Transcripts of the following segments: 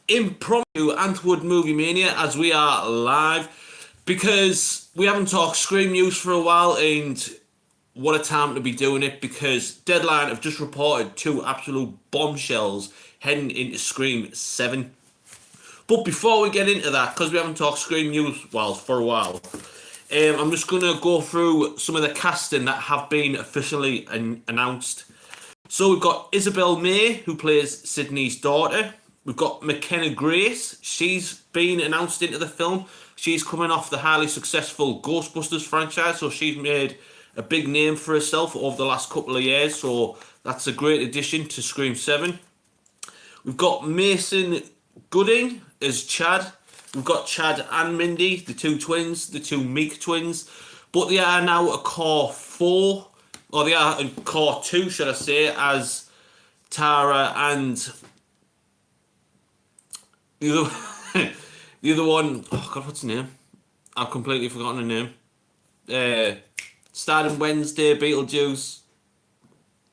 impromptu Antwood Movie Mania as we are live because we haven't talked Scream news for a while, and what a time to be doing it because Deadline have just reported two absolute bombshells heading into Scream 7. But before we get into that, because we haven't talked Scream news for a while, I'm just going to go through some of the casting that have been officially announced. So we've got Isabel May, who plays Sydney's daughter. We've got McKenna Grace. She's been announced into the film. She's coming off the highly successful Ghostbusters franchise, so she's made a big name for herself over the last couple of years, so that's a great addition to Scream 7. We've got Mason Gooding as Chad. We've got Chad and Mindy, the two twins, the two Meek twins, but they are now a core 4, or they are a core 2, should I say, as Tara and the other one, oh God, what's the name? I've completely forgotten the name. Starting Wednesday, Beetlejuice.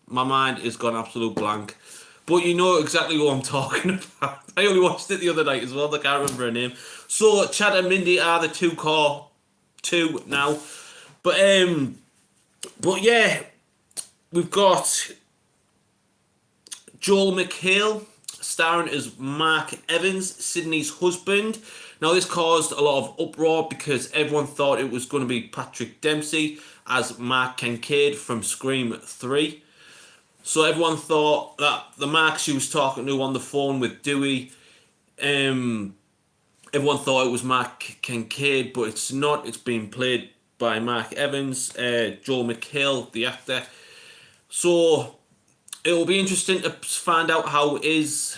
My mind is gone absolute blank. But you know exactly what I'm talking about. I only watched it the other night as well. I can't remember her name. So Chad and Mindy are the two core 2 now. But yeah, we've got Joel McHale starring as Mark Evans, Sydney's husband. Now this caused a lot of uproar because everyone thought it was going to be Patrick Dempsey as Mark Kincaid from Scream 3. So everyone thought that the Mark she was talking to on the phone with Dewey, everyone thought it was Mark Kincaid, but it's not. It's being played by Mark Evans, Joel McHale, the actor. So it will be interesting to find out how his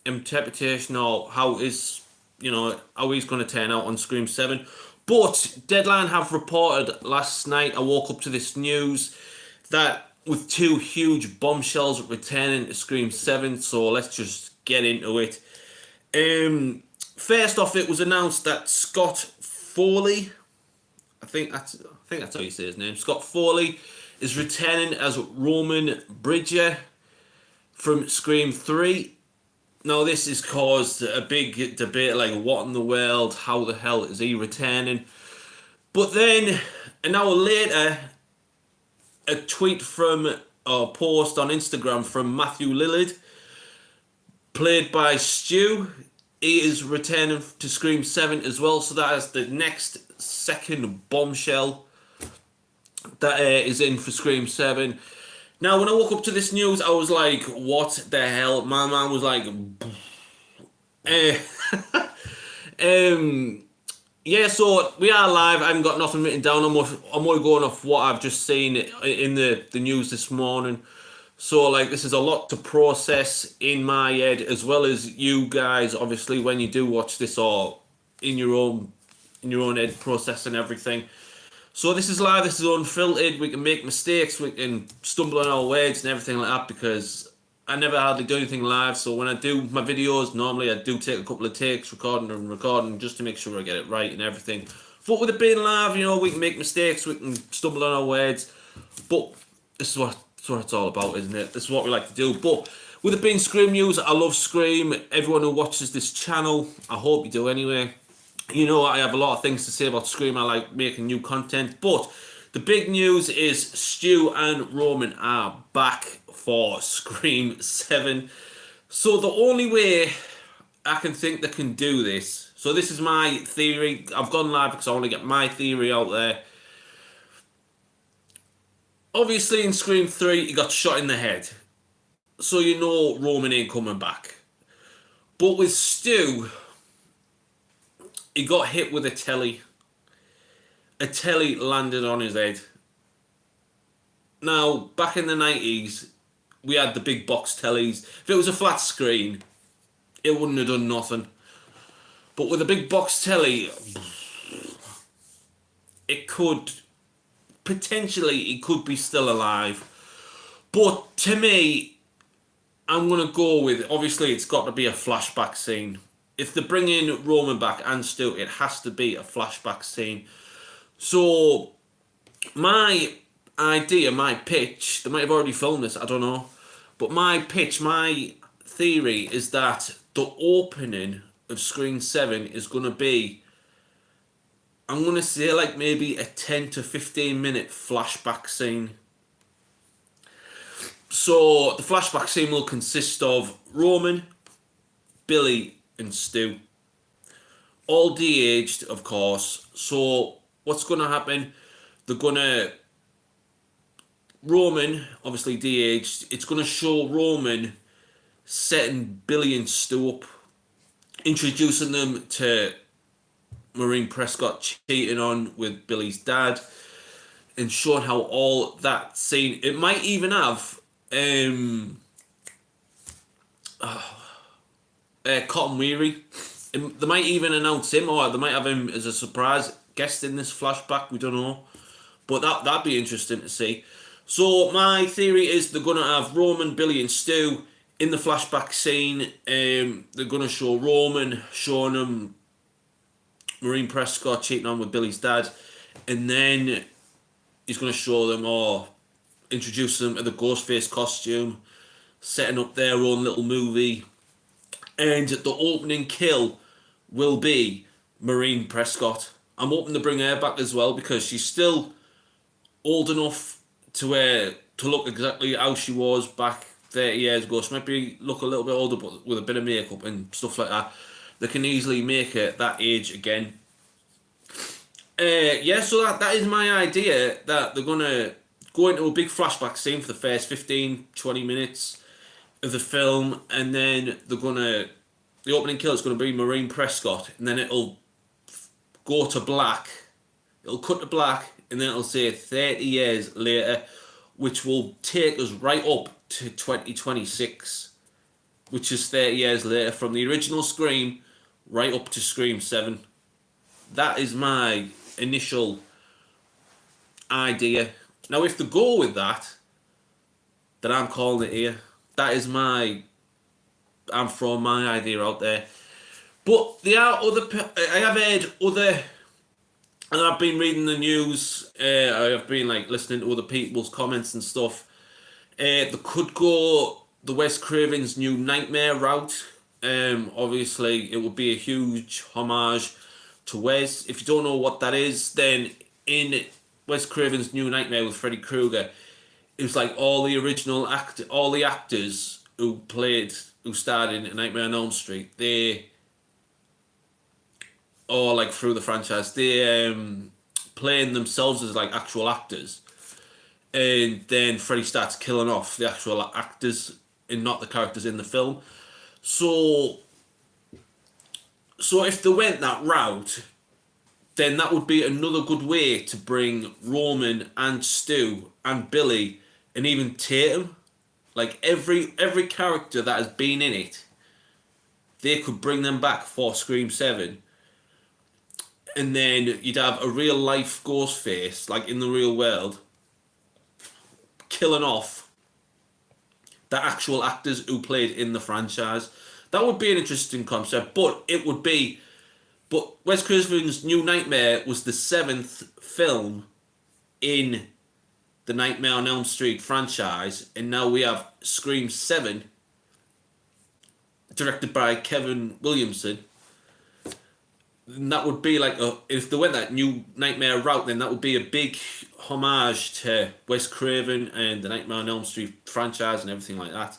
interpretation or how his, how he's going to turn out on Scream 7. But Deadline have reported last night, I woke up to this news, that with two huge bombshells returning to Scream 7, so let's just get into it. First off, it was announced that Scott Foley, I think that's how you say his name, Scott Foley, is returning as Roman Bridger from Scream 3. Now this has caused a big debate, like what in the world, how the hell is he returning? But then, an hour later, a tweet from, or post on Instagram from Matthew Lillard, played by Stu. He is returning to Scream 7 as well, so that is the next second bombshell that is in for Scream 7. Now, when I woke up to this news, I was like, what the hell? My man was like, yeah, so we are live. I haven't got nothing written down. I'm only going off what I've just seen in the news this morning. So, like, this is a lot to process in my head, as well as you guys, obviously, when you do watch this, or in your own head, processing everything. So this is live, this is unfiltered, we can make mistakes, we can stumble on our words and everything like that, because I never hardly do anything live. So when I do my videos, normally I do take a couple of takes, recording, just to make sure I get it right and everything. But with it being live, we can make mistakes, we can stumble on our words, but this is what it's all about, isn't it? This is what we like to do. But with it being Scream news, I love Scream. Everyone who watches this channel, I hope you do anyway. I have a lot of things to say about Scream. I like making new content. But the big news is Stu and Roman are back for Scream 7. So the only way I can think they can do this, so this is my theory. I've gone live because I want to get my theory out there. Obviously in Scream 3, he got shot in the head. So Roman ain't coming back. But with Stu, he got hit with a telly. A telly landed on his head. Now, back in the 90s, we had the big box tellies. If it was a flat screen, it wouldn't have done nothing. But with a big box telly, it could, potentially, it could be still alive. But to me, I'm going to go with, obviously, it's got to be a flashback scene. If they bring in Roman back and Stu, it has to be a flashback scene. So, my idea, my pitch, they might have already filmed this, I don't know. But my pitch, my theory is that the opening of Screen 7 is going to be, I'm going to say like maybe a 10 to 15 minute flashback scene. So the flashback scene will consist of Roman, Billy and Stu. All de-aged, of course. So what's going to happen? They're going to... Roman, obviously de-aged. It's going to show Roman setting Billy and Stu up, introducing them to Maureen Prescott cheating on with Billy's dad, and showing how all that scene... It might even have... Cotton Weary. They might even announce him, or they might have him as a surprise guest in this flashback. We don't know, but that'd be interesting to see. So my theory is they're gonna have Roman, Billy, and Stu in the flashback scene. They're gonna show Roman showing him Maureen Prescott cheating on with Billy's dad, and then he's gonna show them or introduce them to the Ghostface costume, setting up their own little movie. And the opening kill will be Maureen Prescott. I'm hoping to bring her back as well because she's still old enough to look exactly how she was back 30 years ago. She might look a little bit older, but with a bit of makeup and stuff like that. They can easily make her that age again. So that is my idea, that they're going to go into a big flashback scene for the first 15-20 minutes of the film, and then the opening kill is going to be Maureen Prescott, and then it'll go to black. It'll cut to black, and then it'll say 30 years later, which will take us right up to 2026, which is 30 years later from the original Scream right up to Scream 7. That is my initial idea. Now, if they go with that, then I'm calling it here. That is I'm throwing my idea out there. But there are I have heard other, and I've been reading the news, I have been listening to other people's comments and stuff. They could go the Wes Craven's New Nightmare route. Obviously, it would be a huge homage to Wes. If you don't know what that is, then in Wes Craven's New Nightmare with Freddy Krueger, it was like all the actors who starred in Nightmare on Elm Street, they, or through the franchise, they playing themselves as actual actors, and then Freddy starts killing off the actual actors and not the characters in the film. So if they went that route, then that would be another good way to bring Roman and Stu and Billy and even Tatum, every character that has been in it, they could bring them back for Scream 7. And then you'd have a real life Ghostface, in the real world, killing off the actual actors who played in the franchise. That would be an interesting concept, but Wes Craven's New Nightmare was the 7th film in the Nightmare on Elm Street franchise, and now we have Scream 7, directed by Kevin Williamson. And that would be if they went that New Nightmare route, then that would be a big homage to Wes Craven and the Nightmare on Elm Street franchise and everything like that.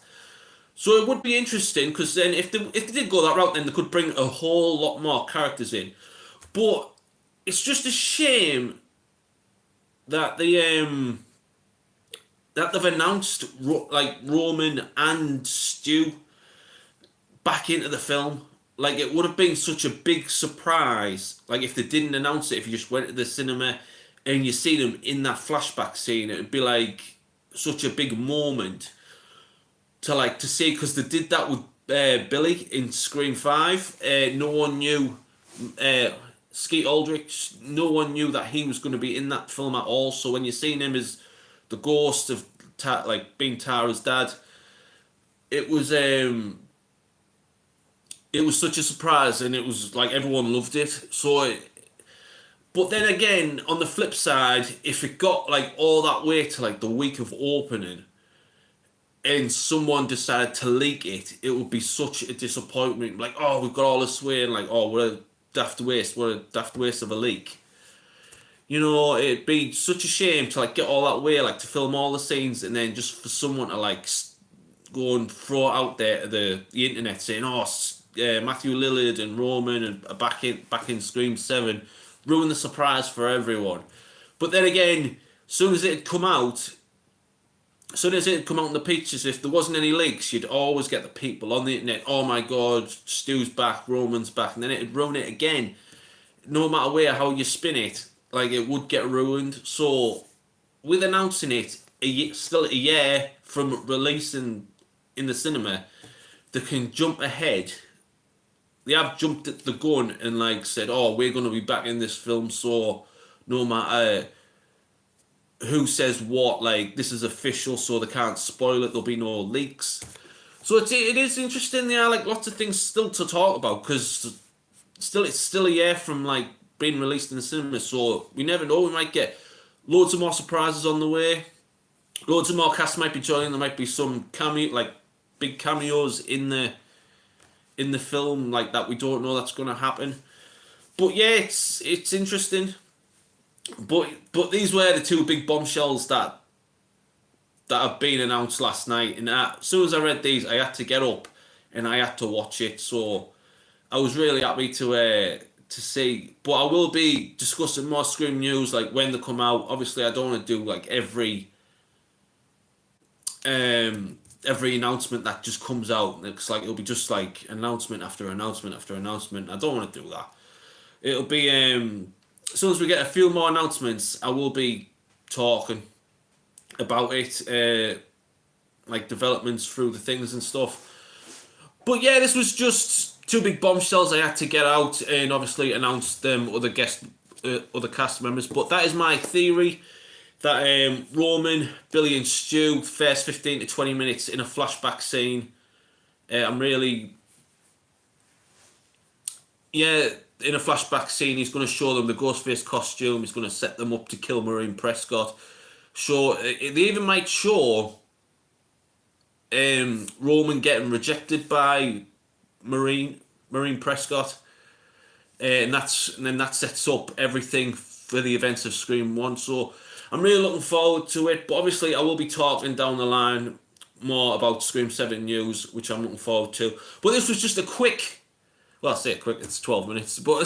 So it would be interesting, because then if they did go that route, then they could bring a whole lot more characters in. But it's just a shame that that they've announced Roman and Stu back into the film. It would have been such a big surprise. If they didn't announce it, if you just went to the cinema and you see them in that flashback scene, it would be such a big moment to see, because they did that with Billy in Scream 5. No one knew Skeet Ulrich. No one knew that he was going to be in that film at all. So when you're seeing him as the ghost of being Tara's dad, it was such a surprise, and it was everyone loved it. So but then again, on the flip side, if it got all that way to the week of opening, and someone decided to leak it, it would be such a disappointment. Like, oh, we've got all this way, and like, oh, what a daft waste of a leak. You know, it'd be such a shame to like get all that way, like to film all the scenes, and then just for someone to like go and throw it out there to the internet saying, oh, Matthew Lillard and Roman and are back in Scream 7, ruin the surprise for everyone. But then again, as soon as it had come out in the pictures, if there wasn't any leaks, you'd always get the people on the internet, oh my god, Stu's back, Roman's back, and then it'd ruin it again. No matter how you spin it, like, it would get ruined. So with announcing it still a year from releasing in the cinema, they can jump ahead. They have jumped at the gun and like said, oh, we're going to be back in this film, so no matter who says what, like, this is official, so they can't spoil it, there'll be no leaks. So it is interesting. There are like lots of things still to talk about, because it's still a year from like being released in the cinema, so we never know. We might get loads of more surprises on the way. Loads of more cast might be joining. There might be some big cameos in the film, like, that we don't know that's going to happen. But yeah, it's interesting. But these were the two big bombshells that have been announced last night. And as soon as I read these, I had to get up and I had to watch it. So I was really happy to see. But I will be discussing more Scream news, like, when they come out. Obviously, I don't want to do like every announcement that just comes out. It's like, it'll be just like announcement after announcement after announcement. I don't want to do that. It'll be as soon as we get a few more announcements, I will be talking about it, like developments through the things and stuff. But yeah, this was just two big bombshells I had to get out, and obviously announce them other cast members. But that is my theory, that Roman, Billy and Stu, first 15 to 20 minutes in a flashback scene. In a flashback scene, he's going to show them the Ghostface costume. He's going to set them up to kill Marine Prescott. So they even might show Roman getting rejected by Marine Prescott, and then that sets up everything for the events of Scream 1. So I'm really looking forward to it. But obviously, I will be talking down the line more about Scream 7 news, which I'm looking forward to. But this was just a quick. Well, I say quick, it's 12 minutes, but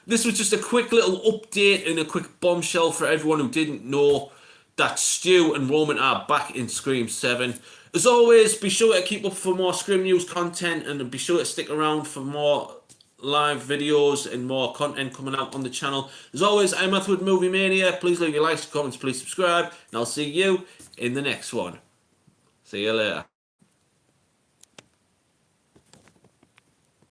this was just a quick little update and a quick bombshell for everyone who didn't know that Stu and Roman are back in Scream 7. As always, be sure to keep up for more Scream news content, and be sure to stick around for more live videos and more content coming out on the channel. As always, I'm Matthew with Movie Mania. Please leave your likes, comments, please subscribe, and I'll see you in the next one. See you later.